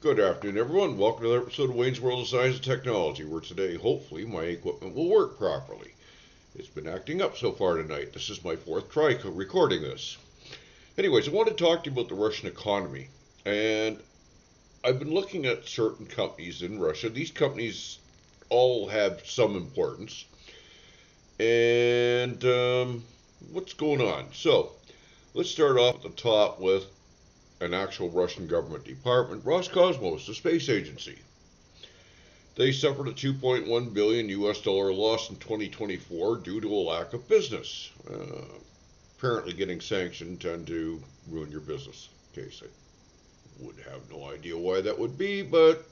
Good afternoon, everyone. Welcome to another episode of Wayne's World of Science and Technology, where today, hopefully, my equipment will work properly. It's been acting up so far tonight. This is my fourth try recording this. Anyways, I want to talk to you about the Russian economy. And I've been looking at certain companies in Russia. These companies all have some importance. And what's going on? So, let's start off at the top with an actual Russian government department, Roscosmos, the space agency. They suffered a $2.1 billion US loss in 2024 due to a lack of business. Apparently getting sanctioned tend to ruin your business. In case I would have no idea why that would be, but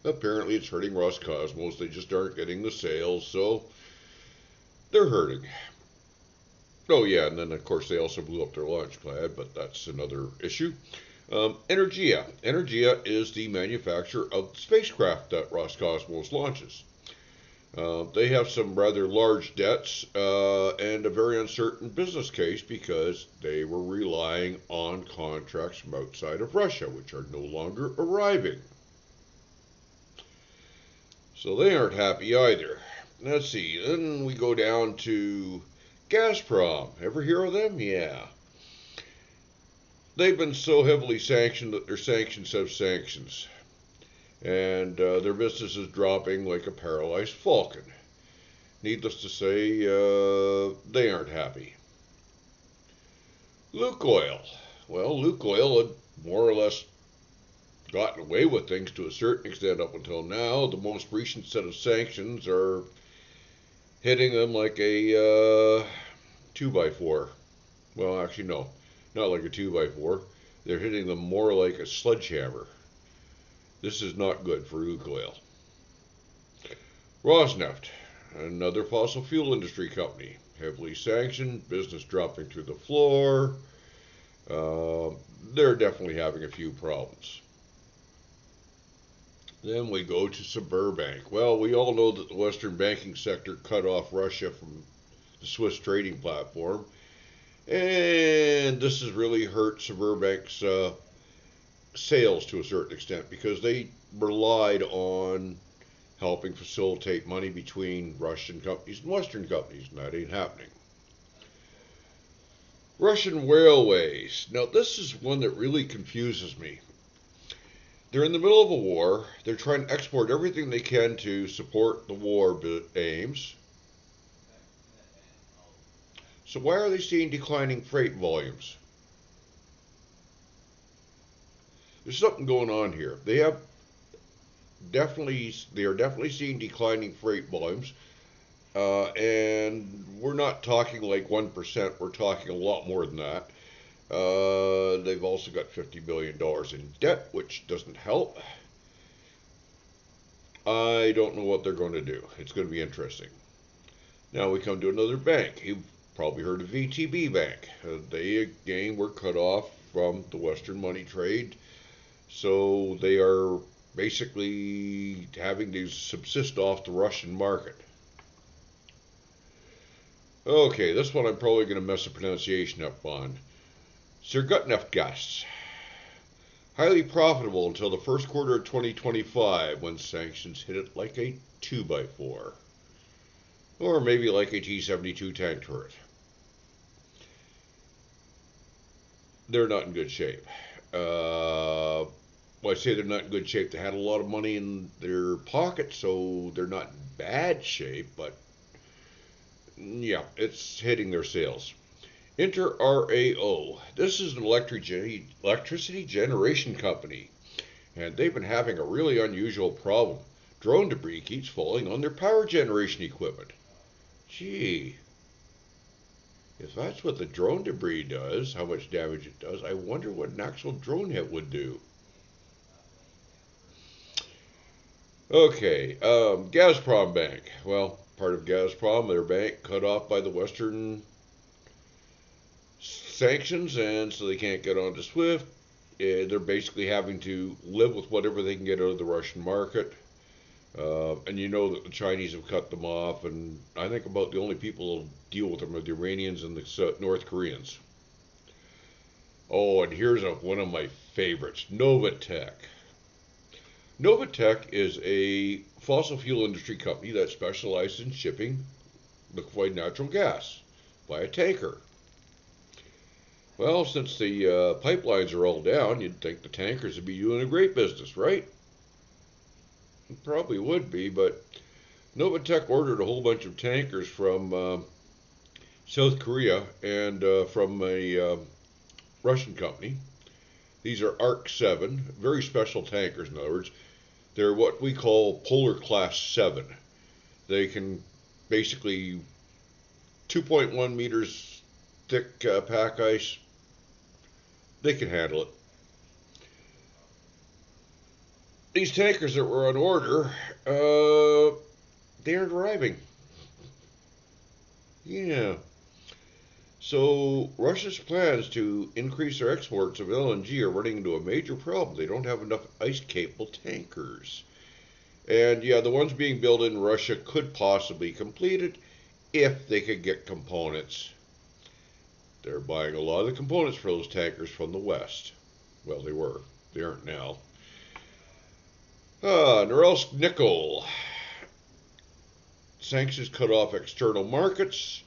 apparently it's hurting Roscosmos. They just aren't getting the sales, so they're hurting. Oh yeah, and then of course they also blew up their launch pad, but that's another issue. Energia. Energia is the manufacturer of the spacecraft that Roscosmos launches. They have some rather large debts and a very uncertain business case because they were relying on contracts from outside of Russia, which are no longer arriving. So they aren't happy either. Let's see, then we go down to Gazprom. Ever hear of them? Yeah. They've been so heavily sanctioned that their sanctions have sanctions. And their business is dropping like a paralyzed falcon. Needless to say, they aren't happy. Lukoil. Well, Lukoil had more or less gotten away with things to a certain extent up until now. The most recent set of sanctions are hitting them like a 2x4. Well, actually, no, not like a 2x4. They're hitting them more like a sledgehammer. This is not good for Lukoil. Rosneft, another fossil fuel industry company, heavily sanctioned, business dropping through the floor. They're definitely having a few problems. Then we go to Sberbank. Well, we all know that the Western banking sector cut off Russia from the Swiss trading platform, and this has really hurt Sberbank's sales to a certain extent because they relied on helping facilitate money between Russian companies and Western companies, and that ain't happening. Russian railways. Now, this is one that really confuses me. They're in the middle of a war. They're trying to export everything they can to support the war aims. So why are they seeing declining freight volumes? There's something going on here. They are definitely seeing declining freight volumes, and we're not talking like 1%. We're talking a lot more than that. They've also got $50 billion in debt, which doesn't help. I don't know what they're going to do. It's going to be interesting. Now we come to another bank. You've probably heard of VTB Bank. They, again, were cut off from the Western money trade, so they are basically having to subsist off the Russian market. Okay, this one I'm probably going to mess the pronunciation up on. Surgutneft. Highly profitable until the first quarter of 2025 when sanctions hit it like a 2x4. Or maybe like a T-72 tank turret. They're not in good shape. Well, I say they're not in good shape. They had a lot of money in their pocket, so they're not in bad shape, but yeah, it's hitting their sales. InterRAO. This is an electricity generation company, and they've been having a really unusual problem. Drone debris keeps falling on their power generation equipment. Gee, if that's what the drone debris does, how much damage it does, I wonder what an actual drone hit would do. Okay, Gazprom Bank. Well, part of Gazprom, their bank cut off by the Western sanctions, and so they can't get onto SWIFT. They're basically having to live with whatever they can get out of the Russian market. And you know that the Chinese have cut them off, and I think about the only people who deal with them are the Iranians and the North Koreans. Oh, and here's one of my favorites, Novatech. Novatech is a fossil fuel industry company that specializes in shipping liquefied natural gas by a tanker. Well, since the pipelines are all down, you'd think the tankers would be doing a great business, right? It probably would be, but Novatech ordered a whole bunch of tankers from South Korea and from a Russian company. These are Arc 7, very special tankers, in other words. They're what we call Polar Class 7. They can basically 2.1 meters thick pack ice. They can handle it. These tankers that were on order, they aren't arriving. Yeah. So Russia's plans to increase their exports of LNG are running into a major problem. They don't have enough ice-capable tankers. And yeah, the ones being built in Russia could possibly complete it if they could get components. They're buying a lot of the components for those tankers from the West. Well, they were. They aren't now. Norilsk nickel. Sanctions cut off external markets.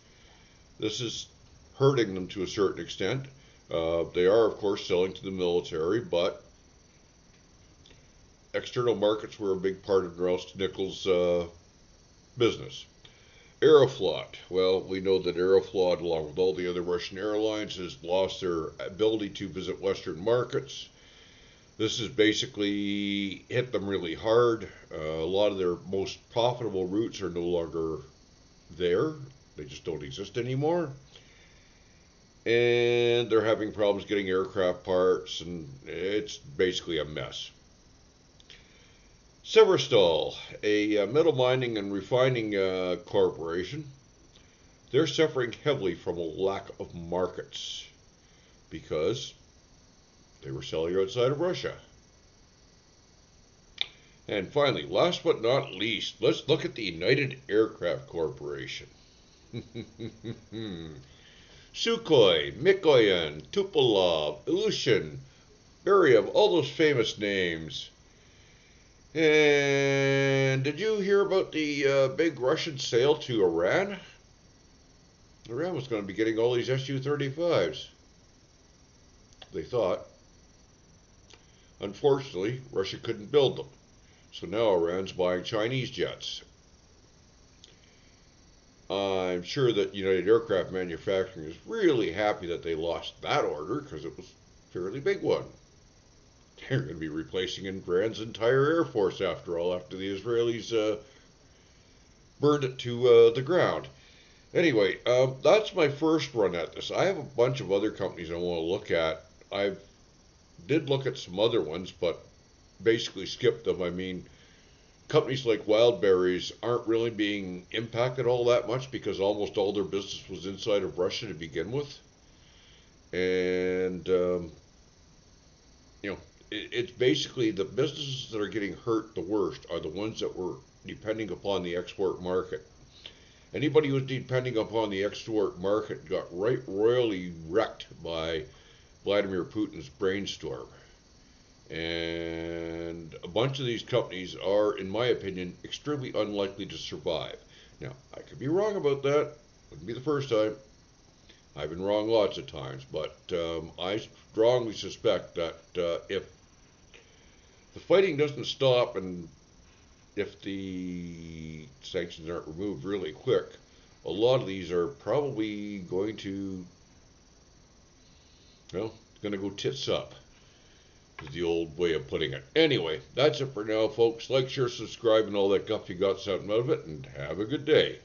This is hurting them to a certain extent. They are, of course, selling to the military, but external markets were a big part of Norilsk nickel's business. Aeroflot. Well, we know that Aeroflot, along with all the other Russian airlines, has lost their ability to visit Western markets. This has basically hit them really hard. A lot of their most profitable routes are no longer there. They just don't exist anymore. And they're having problems getting aircraft parts, and it's basically a mess. Severstal, a metal mining and refining corporation, they're suffering heavily from a lack of markets because they were selling outside of Russia. And finally, last but not least, let's look at the United Aircraft Corporation. Sukhoi, Mikoyan, Tupolev, Ilyushin, Beryov, all those famous names. And did you hear about the big Russian sale to Iran? Iran was going to be getting all these Su-35s, they thought. Unfortunately, Russia couldn't build them. So now Iran's buying Chinese jets. I'm sure that United Aircraft Manufacturing is really happy that they lost that order because it was a fairly big one. They're going to be replacing Iran's entire Air Force after all, after the Israelis burned it to the ground. Anyway, that's my first run at this. I have a bunch of other companies I want to look at. I did look at some other ones, but basically skipped them. I mean, companies like Wildberries aren't really being impacted all that much because almost all their business was inside of Russia to begin with. And, it's basically the businesses that are getting hurt the worst are the ones that were depending upon the export market. Anybody who was depending upon the export market got royally wrecked by Vladimir Putin's brainstorm. And a bunch of these companies are, in my opinion, extremely unlikely to survive. Now, I could be wrong about that. Wouldn't be the first time. I've been wrong lots of times, but I strongly suspect that if the fighting doesn't stop and if the sanctions aren't removed really quick, a lot of these are probably going to go tits up, is the old way of putting it. Anyway, that's it for now, folks. Like, share, subscribe, and all that guff you got something out of it, and have a good day.